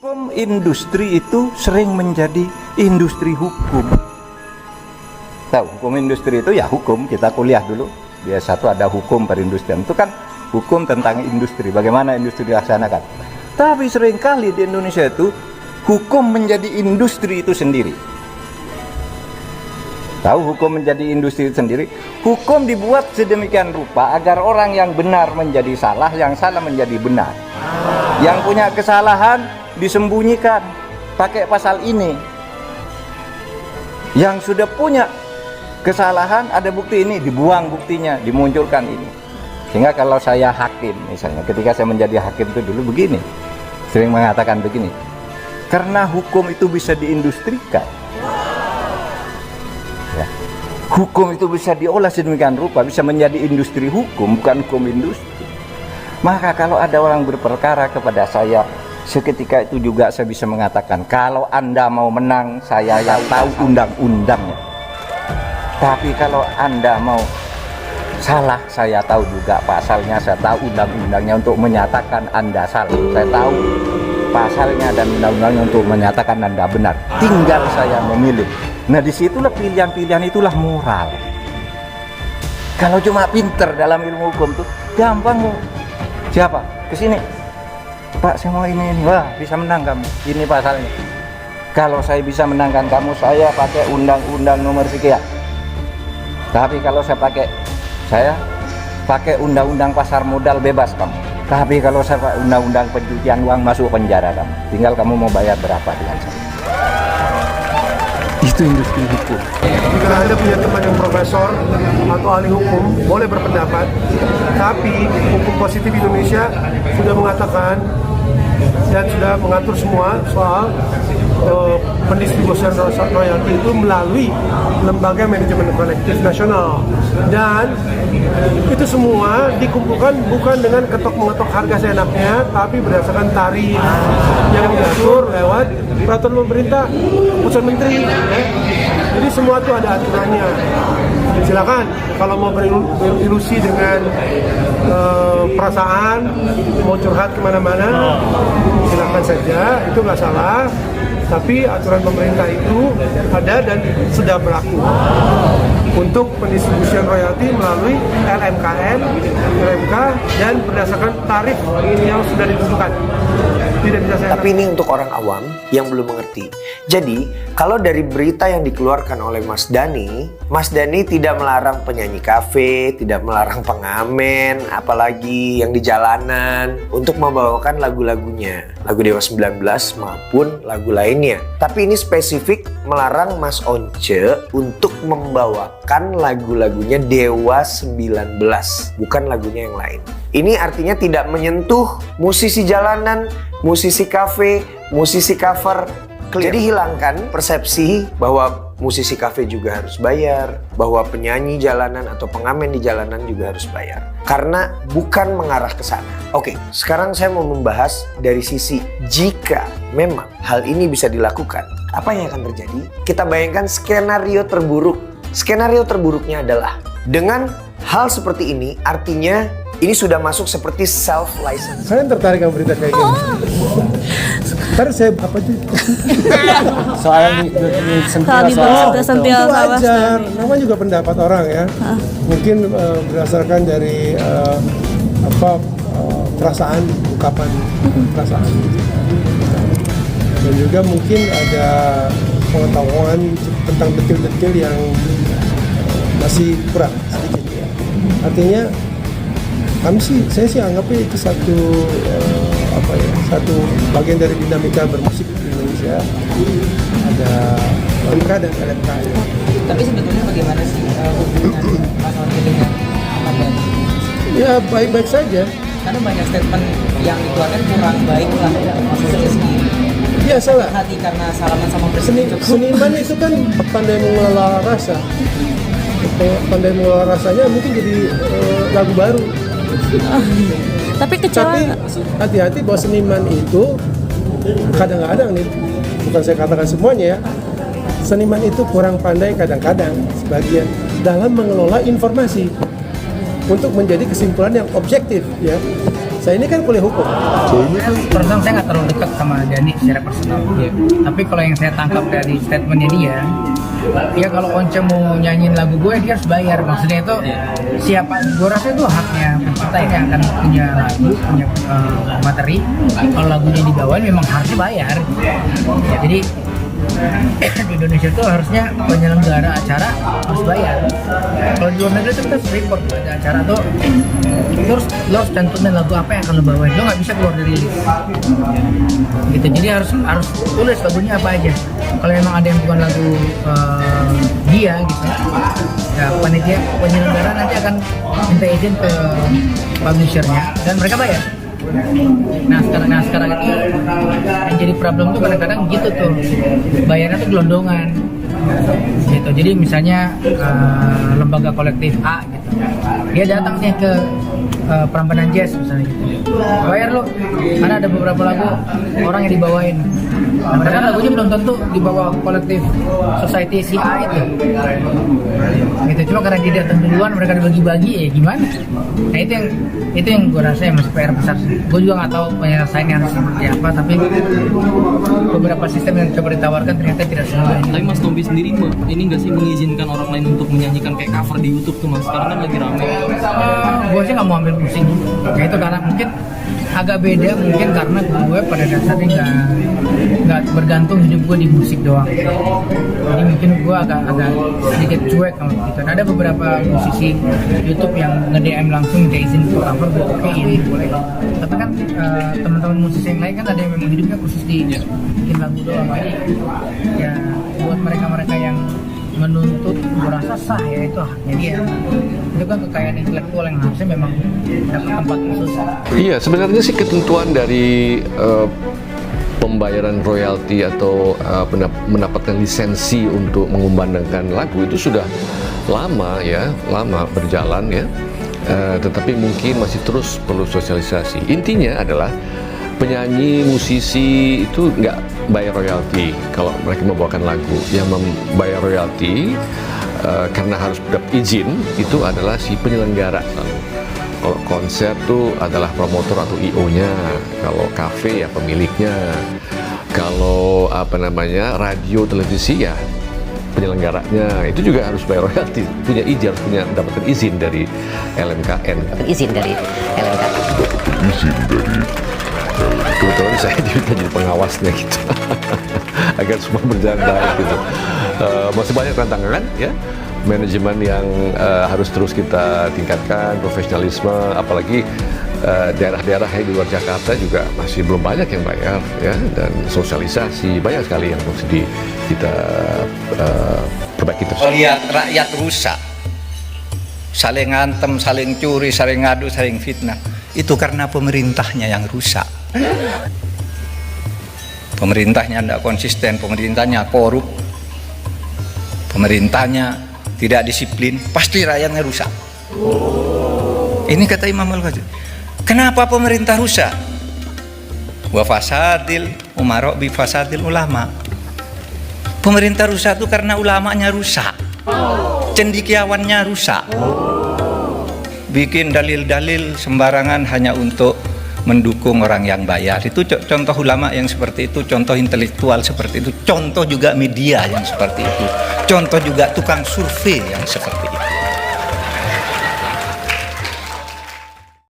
Hukum industri itu sering menjadi industri hukum. Tahu hukum industri itu ya hukum, kita kuliah dulu. Biasa tuh ada hukum perindustrian. Itu kan hukum tentang industri, bagaimana industri dilaksanakan. Tapi seringkali di Indonesia itu hukum menjadi industri itu sendiri. Tahu hukum menjadi industri itu sendiri? Hukum dibuat sedemikian rupa agar orang yang benar menjadi salah, yang salah menjadi benar. Yang punya kesalahan disembunyikan pakai pasal ini. Yang sudah punya kesalahan ada bukti ini, dibuang buktinya, dimunculkan ini. Sehingga kalau saya hakim misalnya, ketika saya menjadi hakim itu dulu begini, sering mengatakan begini, karena hukum itu bisa diindustrikan ya. Hukum itu bisa diolah sedemikian rupa, bisa menjadi industri hukum, bukan hukum industri. Maka kalau ada orang berperkara kepada saya, seketika itu juga saya bisa mengatakan, kalau Anda mau menang, saya yang tahu undang-undangnya. Tapi kalau Anda mau salah, saya tahu juga pasalnya, saya tahu undang-undangnya untuk menyatakan Anda salah. Saya tahu pasalnya dan undang-undangnya untuk menyatakan Anda benar. Tinggal saya memilih. Nah, disitulah pilihan-pilihan itulah moral. Kalau cuma pinter dalam ilmu hukum tuh gampang. Siapa? Kesini. Pak, saya mau ini. Wah, bisa menang kamu. Ini pasalnya. Kalau saya bisa menangkan kamu, saya pakai undang-undang nomor sekian. Tapi kalau saya pakai undang-undang pasar modal, bebas kamu. Tapi kalau saya pakai undang-undang pencucian uang, masuk penjara kamu. Tinggal kamu mau bayar berapa dengan saya. Itu industri hukum. Jika Anda punya teman yang profesor atau ahli hukum, boleh berpendapat. Tapi hukum positif Indonesia sudah mengatakan dan sudah mengatur semua soal pendistribusian royalti itu melalui lembaga manajemen kolektif nasional, dan itu semua dikumpulkan bukan dengan ketok-mengetok harga seenaknya, tapi berdasarkan tarif yang diatur lewat peraturan pemerintah, keputusan menteri ya. Jadi semua itu ada aturannya. Silakan kalau mau berilusi dengan perasaan, mau curhat kemana-mana, silakan saja, itu nggak salah. Tapi aturan pemerintah itu ada dan sudah berlaku untuk pendistribusian royalti melalui LMKN, LMK, dan berdasarkan tarif yang sudah ditentukan. Tidak bisa saya. Tapi ini untuk orang awam yang belum mengerti. Jadi, kalau dari berita yang dikeluarkan oleh Mas Dhani tidak melarang penyanyi kafe, tidak melarang pengamen, apalagi yang di jalanan untuk membawakan lagu-lagunya, lagu Dewa 19 maupun lagu lainnya. Tapi ini spesifik melarang Mas Once untuk membawakan lagu-lagunya Dewa 19, bukan lagunya yang lain. Ini artinya tidak menyentuh musisi jalanan, musisi kafe, musisi cover. Clear. Jadi hilangkan persepsi bahwa musisi kafe juga harus bayar, bahwa penyanyi jalanan atau pengamen di jalanan juga harus bayar. Karena bukan mengarah ke sana. Oke, sekarang saya mau membahas dari sisi jika memang hal ini bisa dilakukan, apa yang akan terjadi? Kita bayangkan skenario terburuk. Skenario terburuknya adalah dengan hal seperti ini, artinya ini sudah masuk seperti self-license. Saya tertarik sama berita kayak gini. Ntar saya apa tuh? Soal sentil Itu wajar, namanya juga pendapat orang ya. Mungkin berdasarkan dari perasaan, ungkapan perasaan. Dan juga mungkin ada pengetahuan tentang detil-detil yang masih kurang sedikit ya. Artinya saya sih anggapnya itu satu bagian dari dinamika bermusik di Indonesia. Ada LMK dan LMK. Tapi sebetulnya bagaimana sih hubungan Mas Once dengan Ahmad Dhani? Ya baik-baik saja. Karena banyak statement yang dikeluarkan kurang baik lah Mas Once sendiri. Biasalah. Hati karena salaman sama presiden Jokowi. Seniman itu kan pandai mengelola rasa. Pandai mengelola rasanya mungkin jadi lagu baru. Tapi hati-hati bahwa seniman itu kadang-kadang nih, bukan saya katakan semuanya ya, seniman itu kurang pandai kadang-kadang sebagian dalam mengelola informasi untuk menjadi kesimpulan yang objektif ya. Saya ini kan kuliah hukum. Terus terang saya nggak terlalu dekat sama Dani secara personal. Tapi kalau yang saya tangkap dari statementnya dia, ya kalau Once mau nyanyiin lagu gue dia harus bayar. Maksudnya itu siapa? Gue rasa itu haknya pencipta ini akan punya lagu, punya materi. Kalau lagunya dibawain memang harus bayar. Jadi di Indonesia itu harusnya penyelenggara acara harus bayar. Kalau di luar negeri itu kita report ada acara tuh lo harus cantumin lagu apa yang akan lo bawain. Lo nggak bisa keluar dari list. Gitu. Jadi harus tulis lagunya apa aja. Kalau memang ada yang bukan lagu dia gitu, ya panitia penyelenggara nanti akan minta izin ke publishernya dan mereka bayar. Nah sekarang itu yang jadi problem tuh kadang-kadang gitu tuh, bayarnya tuh gelondongan gitu. Jadi misalnya lembaga kolektif A gitu, dia datang nih ke Prambanan Jazz misalnya gitu, bayar lo karena ada beberapa lagu orang yang dibawain. Nah, mereka lagunya belum tentu dibawa kolektif Society si A itu gitu, cuma karena dia datang duluan mereka dibagi-bagi ya gimana. Nah itu yang gue rasa yang masih PR besar. Gue juga nggak tahu penyelesaiannya harus seperti apa, tapi beberapa sistem yang coba ditawarkan ternyata tidak sesuai. Tapi Mas Tompi sendiri ini nggak sih mengizinkan orang lain untuk menyanyikan kayak cover di YouTube tuh Mas? Sekarang kan lagi rame. Gue sih nggak mau ambil pusing, ya itu karena mungkin agak beda mungkin karena gue pada dasarnya nggak bergantung hidup gue di musik doang. Jadi mungkin gue agak sedikit cuek kalau gitu. Nah, ada beberapa musisi YouTube yang nge-DM langsung minta izin untuk cover, gue okein boleh. Tapi kan teman-teman musisi yang lain kan ada yang memang hidupnya khusus di bikin lagu doang. Jadi ya buat mereka-mereka yang menuntut, gue rasa sah ya, itu haknya dia. Itu kan kekayaan intelektual yang harusnya memang dapat tempat khusus. Iya, sebenarnya sih ketentuan dari pembayaran royalti atau mendapatkan lisensi untuk mengumandangkan lagu itu sudah lama berjalan ya. Tetapi mungkin masih terus perlu sosialisasi. Intinya adalah penyanyi, musisi itu nggak bayar royalti kalau mereka membawakan lagu. Yang membayar royalti karena harus dapat izin itu adalah si penyelenggara. Kalau konser itu adalah promotor atau IO-nya, kalau kafe ya pemiliknya, kalau radio, televisi ya penyelenggaranya. Itu juga harus bayar royalti, punya izin, dapatkan izin dari LMKN. Kebetulan saya diminta jadi pengawasnya gitu, agar semua berjalan baik gitu. Masih banyak tantangan ya, manajemen yang harus terus kita tingkatkan, profesionalisme, apalagi daerah-daerah di luar Jakarta juga masih belum banyak yang bayar ya, dan sosialisasi banyak sekali yang mesti kita perbaiki terus. Lihat rakyat rusak, saling ngantem, saling curi, saling ngadu, saling fitnah, itu karena pemerintahnya yang rusak. Pemerintahnya tidak konsisten, pemerintahnya korup, pemerintahnya tidak disiplin, pasti rakyatnya rusak. Ini kata Imam Al-Ghazali. Kenapa pemerintah rusak? Wa fasadil umara bi fasadil ulama. Pemerintah rusak itu karena ulamanya rusak, cendekiawannya rusak, bikin dalil-dalil sembarangan hanya untuk mendukung orang yang bayar. Itu contoh ulama yang seperti itu, contoh intelektual seperti itu, contoh juga media yang seperti itu, contoh juga tukang survei yang seperti itu.